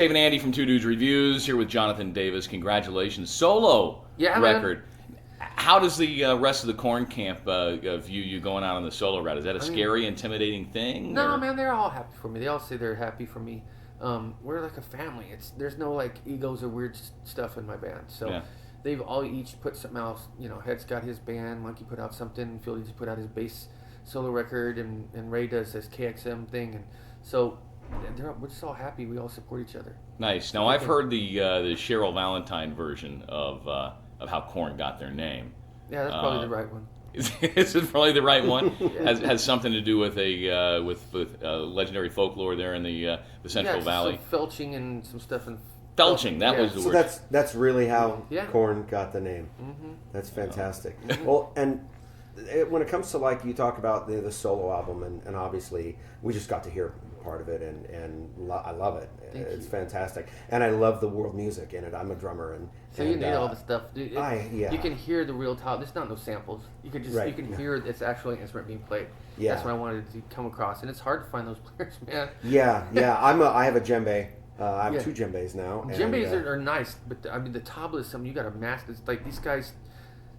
Dave and Andy from Two Dudes Reviews here with Jonathan Davis. Congratulations, solo record. How does the rest of the Korn camp view you going out on the solo route? Is that a scary, intimidating thing? No, man, they're all happy for me. They all say they're happy for me. We're like a family. There's no like egos or weird stuff in my band. So they've all each put something else. You know, Head's got his band. Monkey put out something. Philly just put out his bass solo record, and Ray does his KXM thing, and so. We're just all happy. We all support each other. Nice. Now I've heard the Cheryl Valentine version of how Korn got their name. Yeah, that's probably the right one. Is it probably the right one? Yeah. Has something to do with with legendary folklore there in the Central Valley. Some felching and some stuff. Felching. That was the word. So that's really how Korn got the name. Mm-hmm. That's fantastic. Well, and when it comes to, like, you talk about the solo album, and obviously we just got to hear part of it, and I love it. It's fantastic, and I love the world music in it. I'm a drummer, so you need all the stuff. Dude, you can hear the real top. There's not no samples. You can just you can hear it's actually an instrument being played. Yeah, that's what I wanted to come across, and it's hard to find those players, man. Yeah. I have a djembe. I have two djembes now. Djembes are nice, but I mean the tabla is something you got to master. It's like these guys.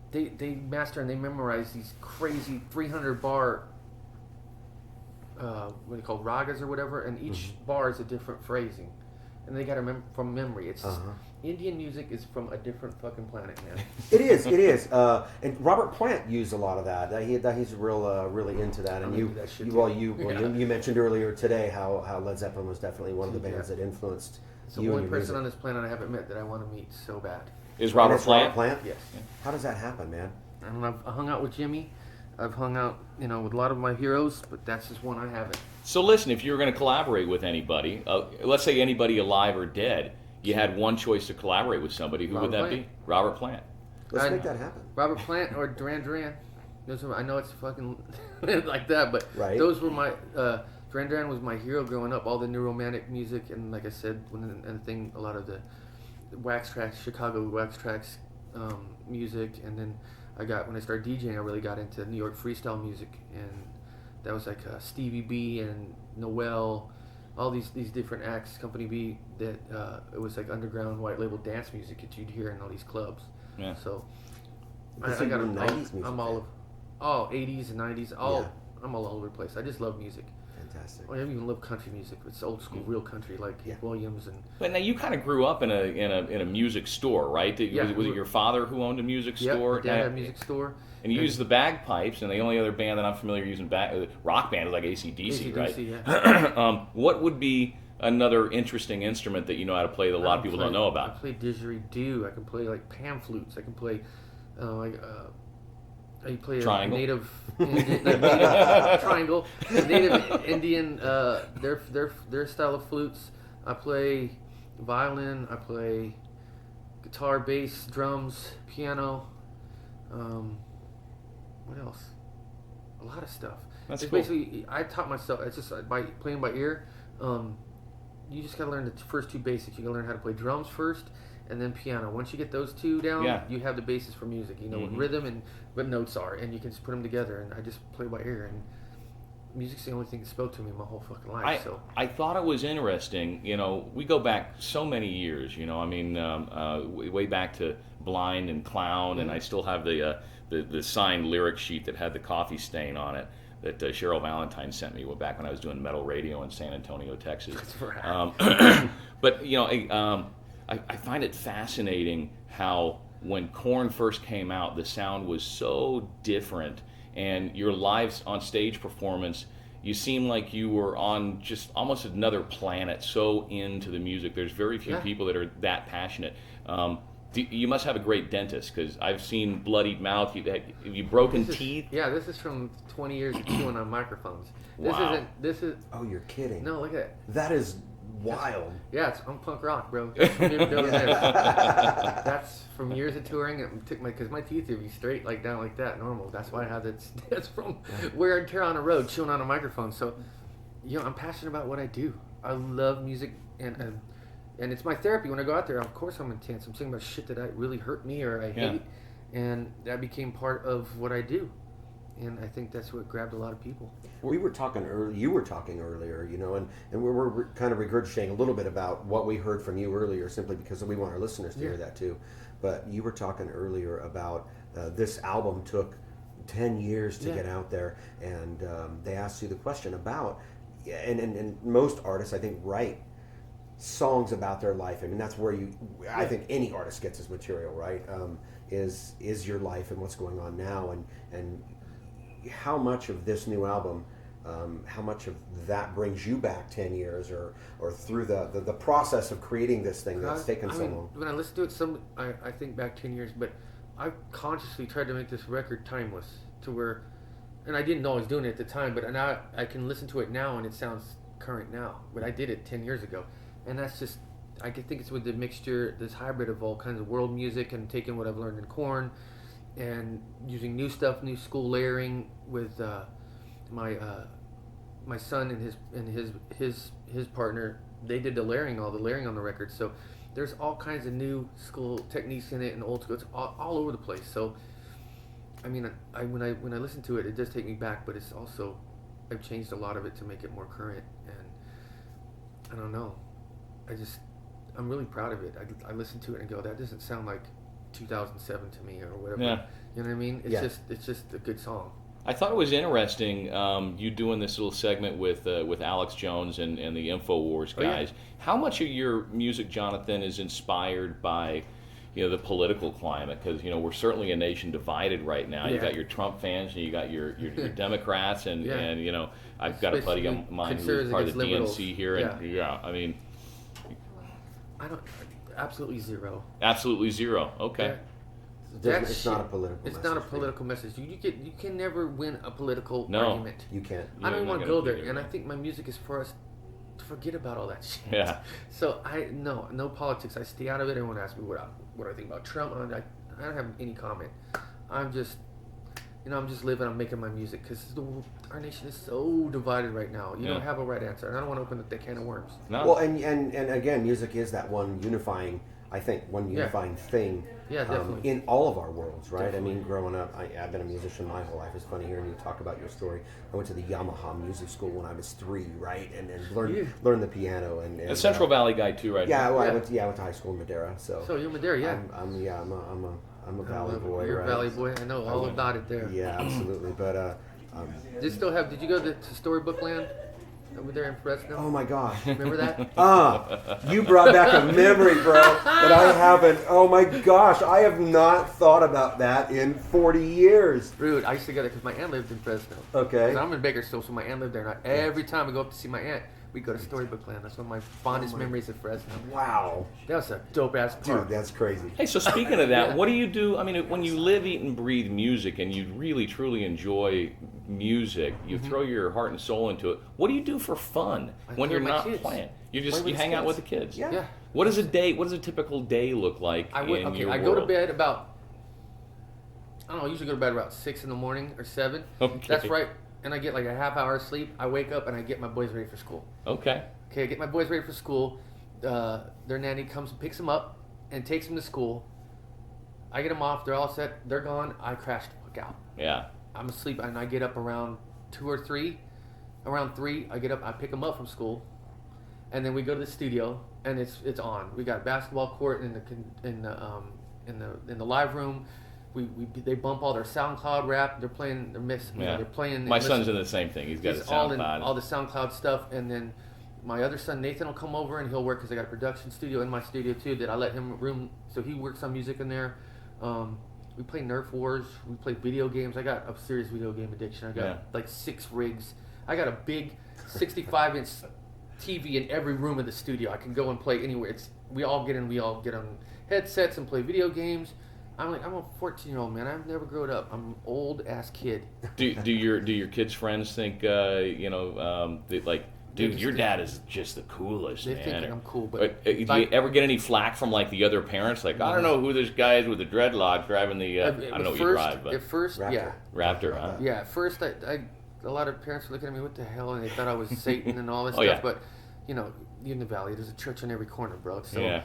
They master and they memorize these crazy 300 bar what are they called, ragas or whatever, and each bar is a different phrasing, and they got to from memory. It's Indian music is from a different fucking planet, man. It is. And Robert Plant used a lot of that. He's really into that. And you mentioned earlier today how Led Zeppelin was definitely one of the bands that influenced it's the you. only and your person music. on this planet I haven't met that I want to meet so bad. Is Robert Plant? Yes. How does that happen, man? And I've hung out with Jimmy. I've hung out, with a lot of my heroes, but that's just one I haven't. So listen, if you were going to collaborate with anybody, let's say anybody alive or dead, you had one choice to collaborate with somebody. Who would that be? Robert Plant. Let's make that happen. Robert Plant or Duran Duran. I know it's fucking like that, but right. Those were my Duran Duran was my hero growing up. All the new romantic music, and like I said, a lot of the wax tracks, Chicago wax tracks, music, and then when I started DJing, I really got into New York freestyle music, and that was like Stevie B and Noel, all these different acts, Company B, that it was like underground white label dance music that you'd hear in all these clubs. Yeah. So I got 90s music. I'm all 80s and 90s. I'm all over the place. I just love music. Fantastic. I even love country music. It's old school, real country, like Williams and. But now you kind of grew up in a music store, right? Was it your father who owned a music store? Yeah, Dad had a music store. And you used the bagpipes, and the only other band that I'm familiar using rock band is like AC/DC, right? Yeah. What would be another interesting instrument that you know how to play that a lot of people don't know about? I play didgeridoo. I can play like pan flutes. I can play I play triangle. A native triangle, native Indian their style of flutes. I play violin. I play guitar, bass, drums, piano. What else? A lot of stuff. That's it's cool. Basically, I taught myself. It's just by playing by ear. You just got to learn the first two basics. You got to learn how to play drums first, and then piano. Once you get those two down, you have the basis for music. You know what rhythm and what notes are, and you can just put them together. And I just play by ear, and music's the only thing that spoke to me my whole fucking life. I thought it was interesting. We go back so many years. I mean, way back to Blind and Clown, and I still have the signed lyric sheet that had the coffee stain on it that Cheryl Valentine sent me back when I was doing metal radio in San Antonio, Texas. But I find it fascinating how when Korn first came out, the sound was so different, and your live on stage performance, you seem like you were on just almost another planet, so into the music. There's very few people that are that passionate. You must have a great dentist, because I've seen bloodied mouth. Have you broken teeth? Yeah, this is from 20 years of chewing on microphones. Wow. This is. Oh, you're kidding. No, look at it. That is wild. Yeah, I'm punk rock, bro. That's from years of touring. It took because my teeth would be straight like down like that, normal. That's why I have that. That's from wear and tear on the road, chewing on a microphone. So, I'm passionate about what I do. I love music, and it's my therapy. When I go out there, of course I'm intense. I'm singing about shit that really hurt me or I hate, and that became part of what I do. and I think that's what grabbed a lot of people. We were talking earlier. You were talking earlier, you know, and we're kind of regurgitating a little bit about what we heard from you earlier, simply because we want our listeners to hear that too. But you were talking earlier about this album took 10 years to get out there, and they asked you the question about, and most artists, I think, write songs about their life. I mean, that's where I think any artist gets his material, right? Is your life and what's going on now, and how much of this new album, how much of that brings you back 10 years or through the process of creating this thing that's taken so long? When I listen to it, I think back 10 years, but I consciously tried to make this record timeless to where, and I didn't know I was doing it at the time, but now I can listen to it now and it sounds current now, but I did it 10 years ago. And that's just, I think it's with the mixture, this hybrid of all kinds of world music and taking what I've learned in Korn and using new stuff, new school layering with my son and his partner. They did all the layering on the record. So there's all kinds of new school techniques in it and old school. It's all over the place. So I mean, when I listen to it, it does take me back, but it's also, I've changed a lot of it to make it more current. And I don't know, I'm really proud of it. I listen to it and go, that doesn't sound like 2007 to me or whatever. Yeah. You know what I mean? It's just a good song. I thought it was interesting, you doing this little segment with Alex Jones and the InfoWars guys. Oh, yeah. How much of your music, Jonathan, is inspired by, you know, the political climate? Because, you know, we're certainly a nation divided right now. Yeah. You got your Trump fans and you got your Democrats and you know, I've got a buddy of mine who's part of the DNC here, and I mean, Absolutely zero. Absolutely zero. Okay. It's not a political message. It's not a political message. You can never win a political No. argument. You can't. I don't even want to go there. And I think my music is for us to forget about all that shit. Yeah. So no politics. I stay out of it. Everyone asks me what I think about Trump. I don't have any comment. I'm just living. I'm making my music because our nation is so divided right now. You don't have a right answer, and I don't want to open up that can of worms. No. Well, and again, music is that one unifying thing. Yeah, definitely. In all of our worlds, right? Definitely. I mean, growing up, I've been a musician my whole life. It's funny hearing you talk about your story. I went to the Yamaha music school when I was 3, right? And learned the piano and a Central Valley guy too, right? Yeah, well, I went to high school in Madera. So you're Madera, yeah. I'm a Valley boy. You're right? a Valley boy. I know all about it there. Yeah, absolutely. But did you go to Storybook Land over there in Fresno? Oh my gosh. Remember that? You brought back a memory, bro, that I haven't. Oh my gosh, I have not thought about that in 40 years. Dude, I used to go there because my aunt lived in Fresno. Okay. 'Cause I'm in Bakersfield, so my aunt lived there. And every time we go up to see my aunt, we go to Storybook Land. That's one of my fondest memories of Fresno. Wow. That was a dope ass park. Dude, that's crazy. Hey, so speaking of that, what do you do? I mean, when you live, eat, and breathe music, and you really, truly enjoy music, you throw your heart and soul into it. What do you do for fun when you're not playing? You hang out with the kids. Yeah. What does a typical day look like in your world? I go to bed about, I don't know, I usually go to bed about 6 in the morning or 7. Okay. That's right. And I get like a half hour of sleep. I wake up and I get my boys ready for school. Okay. I get my boys ready for school. Their nanny comes and picks them up and takes them to school. I get them off. They're all set. They're gone. I crash the fuck out. Yeah. I'm asleep and I get up around 2 or 3. Around 3, I get up. I pick them up from school, and then we go to the studio and it's on. We got a basketball court in the live room. They bump all their SoundCloud rap. They're playing. They're playing. My son's in the same thing. He's got a SoundCloud. All the SoundCloud stuff, and then my other son Nathan will come over and he'll work because I got a production studio in my studio too that I let him room, so he works on music in there. We play Nerf Wars. We play video games. I got a serious video game addiction. I got like 6 rigs. I got a big 65-inch TV in every room of the studio. I can go and play anywhere. We all get on headsets and play video games. I'm a 14-year-old man. I've never grown up. I'm an old ass kid. Do your kids' friends think dude, your dad is just the coolest, they man? They think I'm cool, but do you ever get any flack from like the other parents? Like, I don't know who this guy is with the dreadlocks driving the. I don't know what you drive, but at first, Raptor. Raptor, huh? Yeah, at first, a lot of parents were looking at me, what the hell, and they thought I was Satan and all this stuff. Yeah. But you in the valley, there's a church on every corner, bro. So, yeah.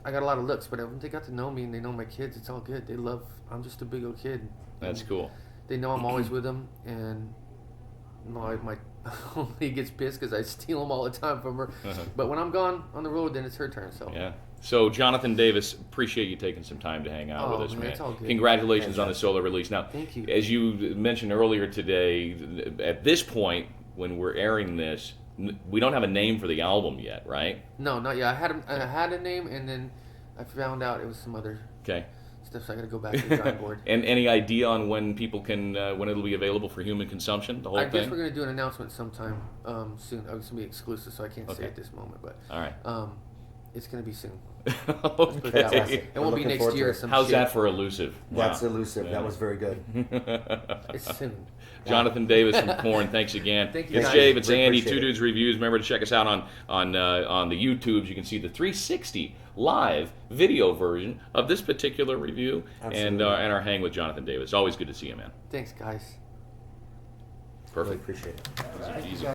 I got a lot of looks, but when they got to know me and they know my kids, it's all good. I'm just a big old kid. That's cool. they know I'm always with them, and my he gets pissed because I steal them all the time from her. But when I'm gone on the road, then it's her turn. So Yeah. So Jonathan Davis, appreciate you taking some time to hang out with us, man. It's all good. Congratulations on the solo release. Now, thank you. as you mentioned earlier today, at this point when we're airing this, we don't have a name for the album yet, right? No, not yet. I had a name, and then I found out it was some other stuff, so I got to go back to the drawing board. And any idea on when people can, when it'll be available for human consumption? The whole thing. I guess we're gonna do an announcement sometime soon. It's gonna be exclusive, so I can't say at this moment. But all right, it's gonna be soon. Okay. It won't be next year. How's that for elusive? That's Wow. elusive. Yeah. That was very good. It's soon. Jonathan Davis from Korn, thanks again. Thank you, It's guys. Dave, it's We Andy, appreciate Two it. Dudes Reviews. Remember to check us out on the YouTubes. You can see the 360 live video version of this particular review and our hang with Jonathan Davis. Always good to see you, man. Thanks, guys. Really Perfect. appreciate it. Easy.